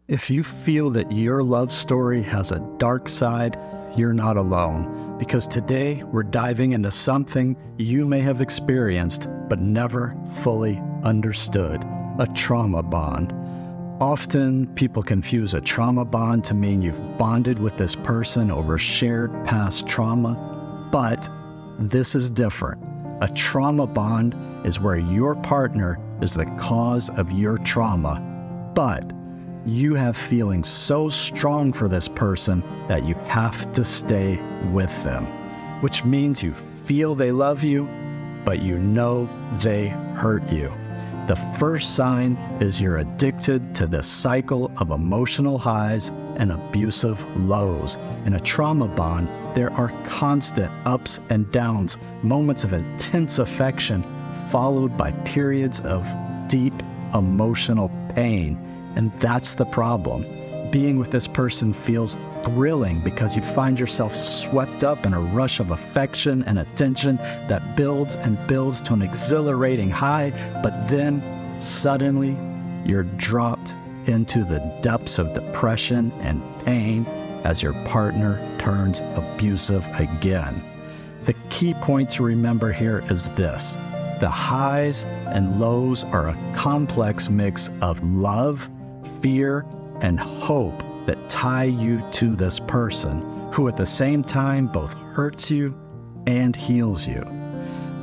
If you feel that your love story has a dark side, you're not alone, because today we're diving into something you may have experienced but never fully understood: a trauma bond. Often people confuse a trauma bond to mean you've bonded with this person over shared past trauma, but this is different. A trauma bond is where your partner is the cause of your trauma, but you have feelings so strong for this person that you have to stay with them, which means you feel they love you, but you know they hurt you. The first sign is you're addicted to this cycle of emotional highs and abusive lows. In a trauma bond, there are constant ups and downs, moments of intense affection, followed by periods of deep emotional pain. And that's the problem. Being with this person feels thrilling because you find yourself swept up in a rush of affection and attention that builds and builds to an exhilarating high, but then suddenly you're dropped into the depths of depression and pain as your partner turns abusive again. The key point to remember here is this: the highs and lows are a complex mix of love, fear, and hope that tie you to this person, who at the same time both hurts you and heals you.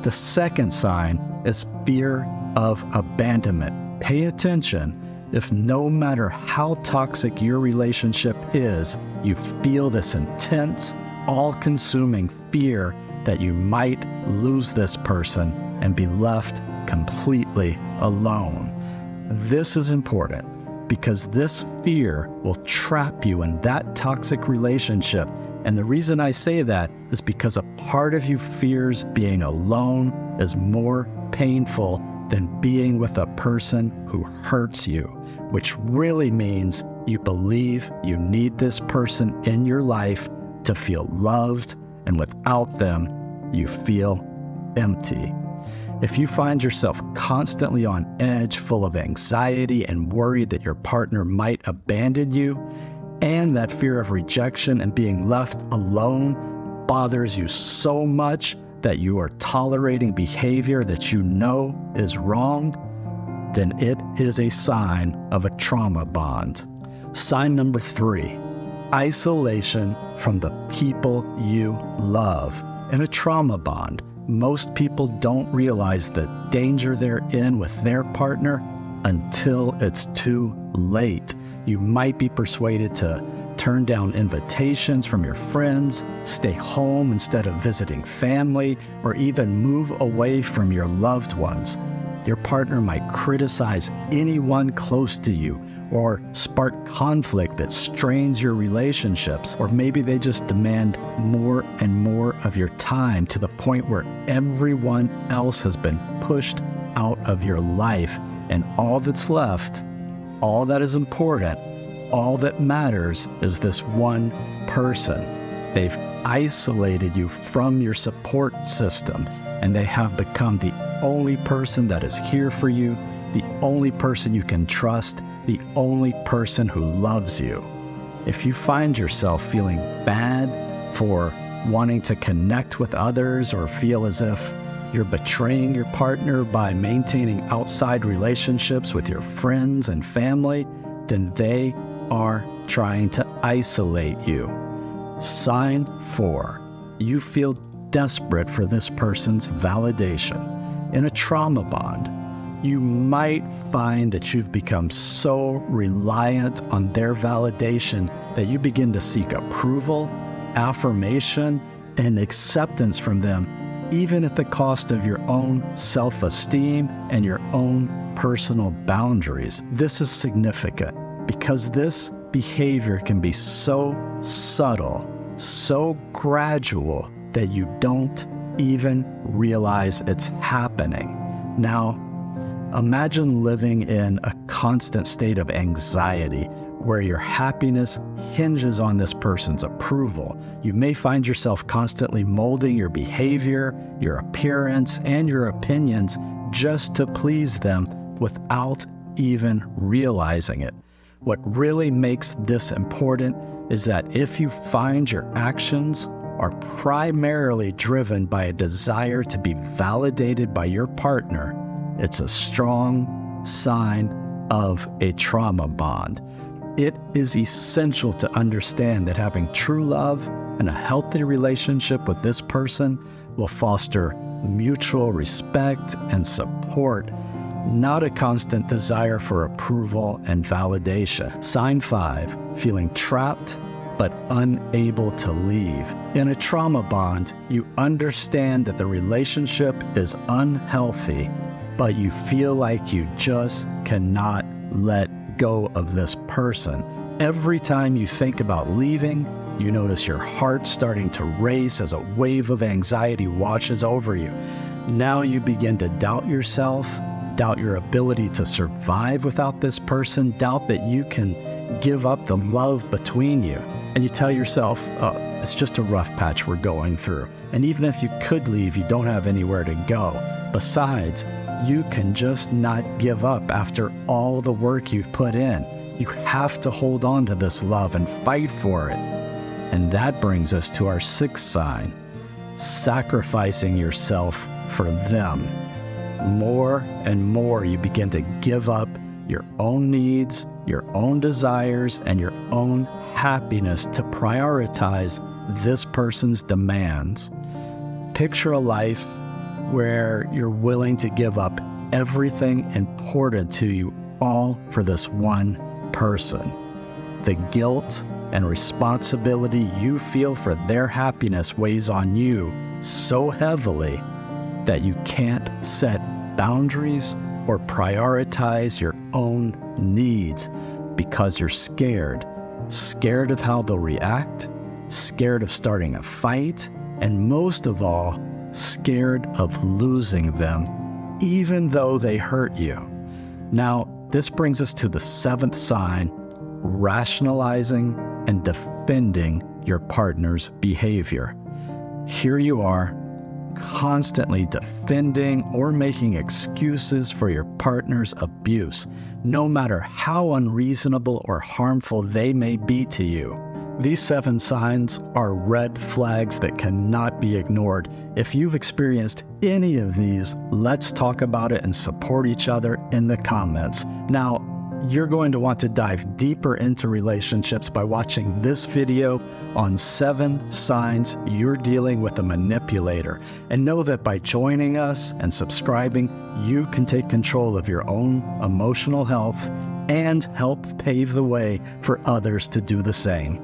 The second sign is fear of abandonment. Pay attention. If no matter how toxic your relationship is, you feel this intense, all-consuming fear that you might lose this person and be left completely alone. This is important, because this fear will trap you in that toxic relationship. And the reason I say that is because a part of you fears being alone is more painful than being with a person who hurts you, which really means you believe you need this person in your life to feel loved, and without them, you feel empty. If you find yourself constantly on edge, full of anxiety and worried that your partner might abandon you, and that fear of rejection and being left alone bothers you so much that you are tolerating behavior that you know is wrong, then it is a sign of a trauma bond. Sign number 3, isolation from the people you love. In a trauma bond, most people don't realize the danger they're in with their partner until it's too late. You might be persuaded to turn down invitations from your friends, stay home instead of visiting family, or even move away from your loved ones. Your partner might criticize anyone close to you, or spark conflict that strains your relationships, or maybe they just demand more and more of your time to the point where everyone else has been pushed out of your life, and all that's left, all that is important, all that matters is this one person. They've isolated you from your support system, and they have become the only person that is here for you, the only person you can trust, the only person who loves you. If you find yourself feeling bad for wanting to connect with others, or feel as if you're betraying your partner by maintaining outside relationships with your friends and family, then they are trying to isolate you. Sign 4, you feel desperate for this person's validation. In a trauma bond, you might find that you've become so reliant on their validation that you begin to seek approval, affirmation, and acceptance from them, even at the cost of your own self-esteem and your own personal boundaries. This is significant because this behavior can be so subtle, so gradual, that you don't even realize it's happening. Now, imagine living in a constant state of anxiety where your happiness hinges on this person's approval. You may find yourself constantly molding your behavior, your appearance, and your opinions just to please them without even realizing it. What really makes this important is that if you find your actions are primarily driven by a desire to be validated by your partner, it's a strong sign of a trauma bond. It is essential to understand that having true love and a healthy relationship with this person will foster mutual respect and support, not a constant desire for approval and validation. Sign 5, feeling trapped but unable to leave. In a trauma bond, you understand that the relationship is unhealthy, but you feel like you just cannot let go of this person. Every time you think about leaving, you notice your heart starting to race as a wave of anxiety washes over you. Now you begin to doubt yourself, doubt your ability to survive without this person, doubt that you can give up the love between you. And you tell yourself, oh, it's just a rough patch we're going through. And even if you could leave, you don't have anywhere to go. Besides, you can just not give up after all the work you've put in. You have to hold on to this love and fight for it. And that brings us to our 6th sign, sacrificing yourself for them. More and more you begin to give up your own needs, your own desires, and your own happiness to prioritize this person's demands. Picture a life where you're willing to give up everything important to you, all for this one person. The guilt and responsibility you feel for their happiness weighs on you so heavily that you can't set boundaries or prioritize your own needs because you're scared of how they'll react, scared of starting a fight, and most of all, scared of losing them, even though they hurt you. Now, this brings us to the 7th sign, rationalizing and defending your partner's behavior. Here you are, constantly defending or making excuses for your partner's abuse, no matter how unreasonable or harmful they may be to you. These 7 signs are red flags that cannot be ignored. If you've experienced any of these, let's talk about it and support each other in the comments. Now, you're going to want to dive deeper into relationships by watching this video on 7 signs you're dealing with a manipulator. And know that by joining us and subscribing, you can take control of your own emotional health and help pave the way for others to do the same.